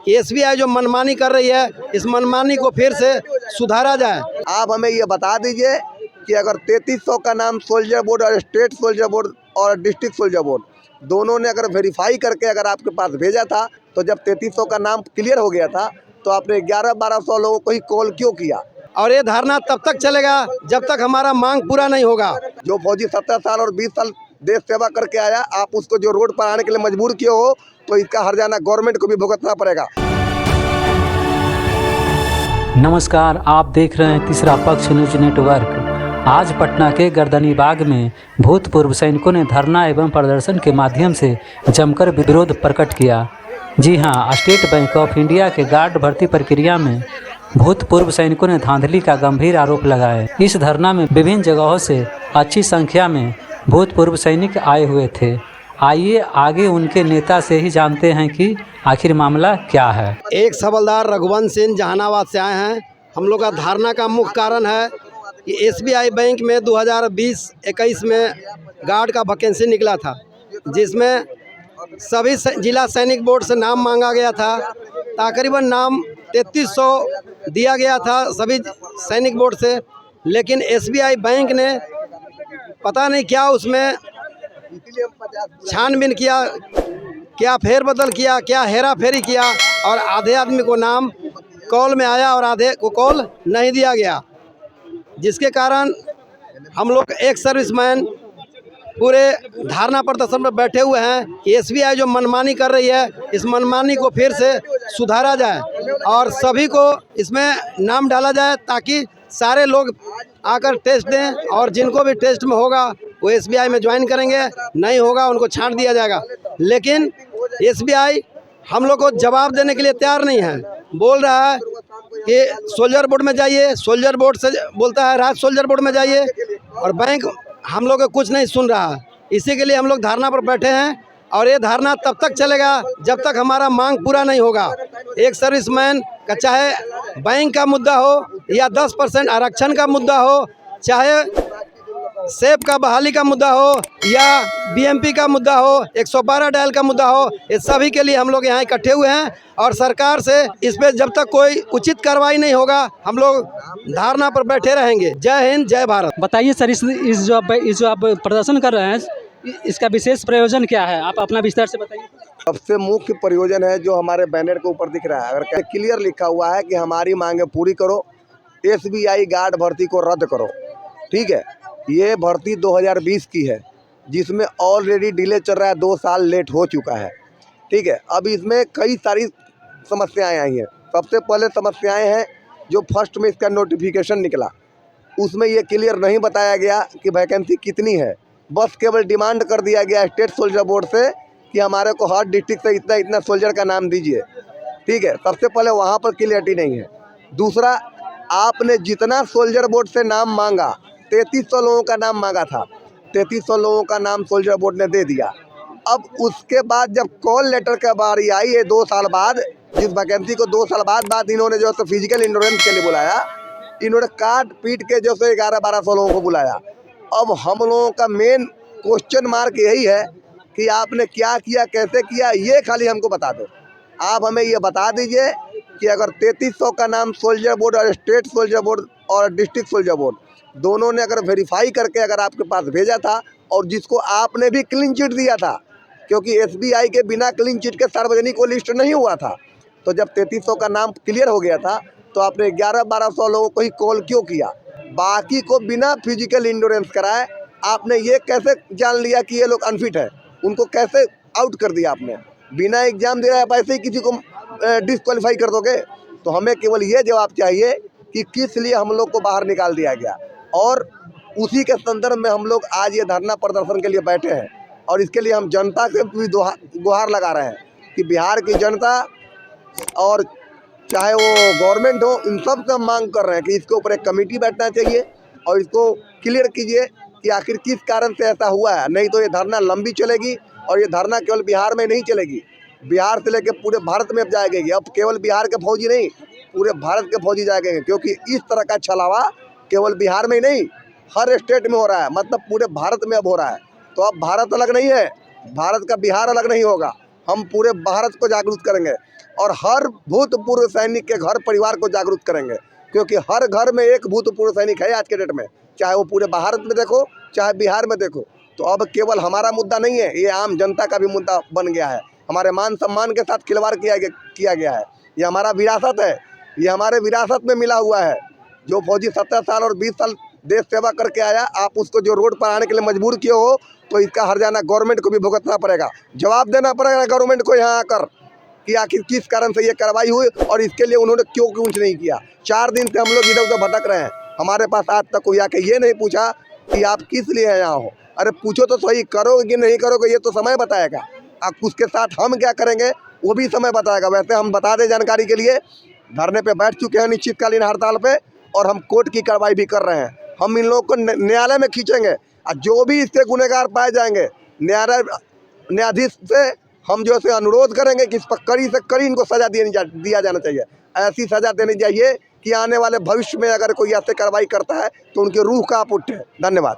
SBI जो मनमानी कर रही है, इस मनमानी को फिर से सुधारा जाए। आप हमें ये बता दीजिए कि अगर 3300 का नाम सोल्जर बोर्ड और स्टेट सोल्जर बोर्ड और डिस्ट्रिक्ट सोल्जर बोर्ड दोनों ने अगर वेरीफाई करके अगर आपके पास भेजा था, तो जब 3300 का नाम क्लियर हो गया था तो आपने 1100-1200 लोगों को ही कॉल क्यों किया? और ये धरना तब तक चलेगा जब तक हमारा मांग पूरा नहीं होगा। जो फौजी 17 साल और 20 साल देश सेवा करके आया, आप उसको जो रोड पर आने के लिए मजबूर किए हो, तो इसका हर्जाना गवर्नमेंट को भी भुगतना पड़ेगा। नमस्कार, आप देख रहे हैं तीसरा पक्ष न्यूज नेटवर्क। आज पटना के गर्दनीबाग में भूतपूर्व सैनिकों ने धरना एवं प्रदर्शन के माध्यम से जमकर विरोध प्रकट किया। जी हां, स्टेट बैंक ऑफ इंडिया के गार्ड भर्ती प्रक्रिया में भूतपूर्व सैनिकों ने धांधली का गंभीर आरोप लगाया। इस धरना में विभिन्न जगहों से अच्छी संख्या में भूतपूर्व सैनिक आए हुए थे। आइए आगे उनके नेता से ही जानते हैं कि आखिर मामला क्या है। एक सबलदार रघुवंश सिंह जहानाबाद से आए हैं। हम लोग का धरना का मुख्य कारण है कि एसबीआई बैंक में 2020-21 में गार्ड का वैकेंसी निकला था, जिसमें सभी जिला सैनिक बोर्ड से नाम मांगा गया था। तकरीबन नाम 3300 दिया गया था सभी सैनिक बोर्ड से, लेकिन एसबीआई बैंक ने पता नहीं क्या उसमें छानबीन किया, क्या फेरबदल किया, क्या हेरा फेरी किया, और आधे आदमी को नाम कॉल में आया और आधे को कॉल नहीं दिया गया, जिसके कारण हम लोग एक सर्विसमैन पूरे धारणा प्रदर्शन पर बैठे हुए हैं कि एसबीआई जो मनमानी कर रही है, इस मनमानी को फिर से सुधारा जाए और सभी को इसमें नाम डाला जाए, ताकि सारे लोग आकर टेस्ट दें और जिनको भी टेस्ट में होगा वो एसबीआई में ज्वाइन करेंगे, नहीं होगा उनको छांट दिया जाएगा। लेकिन एसबीआई हम लोग को जवाब देने के लिए तैयार नहीं है। बोल रहा है कि सोल्जर बोर्ड में जाइए, सोल्जर बोर्ड से बोलता है राज्य सोल्जर बोर्ड में जाइए, और बैंक हम लोग को कुछ नहीं सुन रहा। इसी के लिए हम लोग धरना पर बैठे हैं और ये धरना तब तक चलेगा जब तक हमारा मांग पूरा नहीं होगा। एक सर्विसमैन का चाहे बैंक का मुद्दा हो या 10% आरक्षण का मुद्दा हो, चाहे सेब का बहाली का मुद्दा हो या बीएमपी का मुद्दा हो, 112 डायल का मुद्दा हो, ये सभी के लिए हम लोग यहाँ इकट्ठे हुए हैं और सरकार से इस पे जब तक कोई उचित कार्रवाई नहीं होगा हम लोग धारणा पर बैठे रहेंगे। जय हिंद, जय भारत। बताइए सर, इस जो आप प्रदर्शन कर रहे हैं, इसका विशेष प्रयोजन क्या है? आप अपना विस्तार से बताइए। सबसे मुख्य प्रयोजन है जो हमारे बैनर के ऊपर दिख रहा है, अगर क्लियर लिखा हुआ है कि हमारी मांगे पूरी करो, एसबीआई गार्ड भर्ती को रद्द करो। ठीक है, ये भर्ती 2020 की है, जिसमें ऑलरेडी डिले चल रहा है, 2 साल लेट हो चुका है। ठीक है, अब इसमें कई सारी समस्याएं आई हैं। सबसे पहले समस्याएं हैं जो फर्स्ट में इसका नोटिफिकेशन निकला, उसमें ये क्लियर नहीं बताया गया कि वैकेंसी कितनी है। बस केवल डिमांड कर दिया गया स्टेट सोल्जर बोर्ड से कि हमारे को हर डिस्ट्रिक्ट से इतना इतना सोल्जर का नाम दीजिए। ठीक है, सबसे पहले वहाँ पर क्लियरिटी नहीं है। दूसरा, आपने जितना सोल्जर बोर्ड से नाम मांगा, 3300 लोगों का नाम मांगा था, 3300 लोगों का नाम सोल्जर बोर्ड ने दे दिया। अब उसके बाद जब कॉल लेटर का बारी आई है 2 साल बाद, जिस वैकेंसी को 2 साल बाद इन्होंने जो है तो फिजिकल इंश्योरेंस के लिए बुलाया, इन्होंने काट पीट के जो है 1100-1200 लोगों को बुलाया। अब हम लोगों का मेन क्वेश्चन मार्क यही है कि आपने क्या किया, कैसे किया, ये खाली हमको बता दो। आप हमें ये बता दीजिए कि अगर 3300 का नाम सोल्जर बोर्ड और स्टेट सोल्जर बोर्ड और डिस्ट्रिक्ट सोल्जर बोर्ड दोनों ने अगर वेरीफाई करके अगर आपके पास भेजा था, और जिसको आपने भी क्लीन चिट दिया था, क्योंकि एसबीआई के बिना क्लीन चिट के सार्वजनिक वो लिस्ट नहीं हुआ था, तो जब 3300 का नाम क्लियर हो गया था तो आपने 1100-1200 लोगों को ही कॉल क्यों किया? बाकी को बिना फिजिकल इंश्योरेंस कराए आपने ये कैसे जान लिया कि ये लोग अनफिट है? उनको कैसे आउट कर दिया आपने? बिना एग्जाम दे रहे आप ऐसे ही किसी को डिस्क्वालीफाई कर दोगे? तो हमें केवल ये जवाब चाहिए कि किस लिए हम लोग को बाहर निकाल दिया गया, और उसी के संदर्भ में हम लोग आज ये धरना प्रदर्शन के लिए बैठे हैं। और इसके लिए हम जनता से भी गुहार लगा रहे हैं कि बिहार की जनता और चाहे वो गवर्नमेंट हो, इन सब से हम मांग कर रहे हैं कि इसके ऊपर एक कमेटी बैठना चाहिए और इसको क्लियर कीजिए कि आखिर किस कारण से ऐसा हुआ है। नहीं तो ये धरना लंबी चलेगी, और ये धरना केवल बिहार में नहीं चलेगी, बिहार से लेकर पूरे भारत में अब जाएगी। अब केवल बिहार के फौजी नहीं, पूरे भारत के फौजी जाएंगे, क्योंकि इस तरह का छलावा केवल बिहार में ही नहीं, हर स्टेट में हो रहा है, मतलब पूरे भारत में अब हो रहा है। तो अब भारत अलग नहीं है, भारत का बिहार अलग नहीं होगा, हम पूरे भारत को जागरूक करेंगे। और हर भूतपूर्व सैनिक के घर परिवार को जागरूक करेंगे, क्योंकि हर घर में एक भूतपूर्व सैनिक है आज के डेट में, चाहे वो पूरे भारत में देखो चाहे बिहार में देखो। तो अब केवल हमारा मुद्दा नहीं है, ये आम जनता का भी मुद्दा बन गया है। हमारे मान सम्मान के साथ खिलवाड़ किया गया है। ये हमारा विरासत है, ये हमारे विरासत में मिला हुआ है। जो फौजी 17 साल और 20 साल देश सेवा करके आया, आप उसको जो रोड पर आने के लिए मजबूर किए हो, तो इसका हर्जाना गवर्नमेंट को भी भुगतना पड़ेगा, जवाब देना पड़ेगा गवर्नमेंट को यहाँ आकर कि आखिर किस कारण से ये कार्रवाई हुई और इसके लिए उन्होंने क्यों कुछ नहीं किया। 4 दिन से हम लोग इधर उधर भटक रहे हैं, हमारे पास आज तक कोई आके ये नहीं पूछा कि आप किस लिए यहाँ हो। अरे पूछो तो सही, करोगे कि नहीं करोगे ये तो समय बताएगा। अब उसके साथ हम क्या करेंगे वो भी समय बताएगा। वैसे हम बता दें जानकारी के लिए, धरने पे बैठ चुके हैं अनिश्चितकालीन हड़ताल पे, और हम कोर्ट की कार्रवाई भी कर रहे हैं। हम इन लोगों को न्यायालय में खींचेंगे और जो भी इससे गुनहगार पाए जाएंगे न्यायाधीश से हम जो है अनुरोध करेंगे कि इस पर कड़ी से कड़ी इनको सजा दिया जाना चाहिए। ऐसी सजा देनी चाहिए कि आने वाले भविष्य में अगर कोई ऐसे कार्रवाई करता है तो उनकी रूह कांप उठे। धन्यवाद।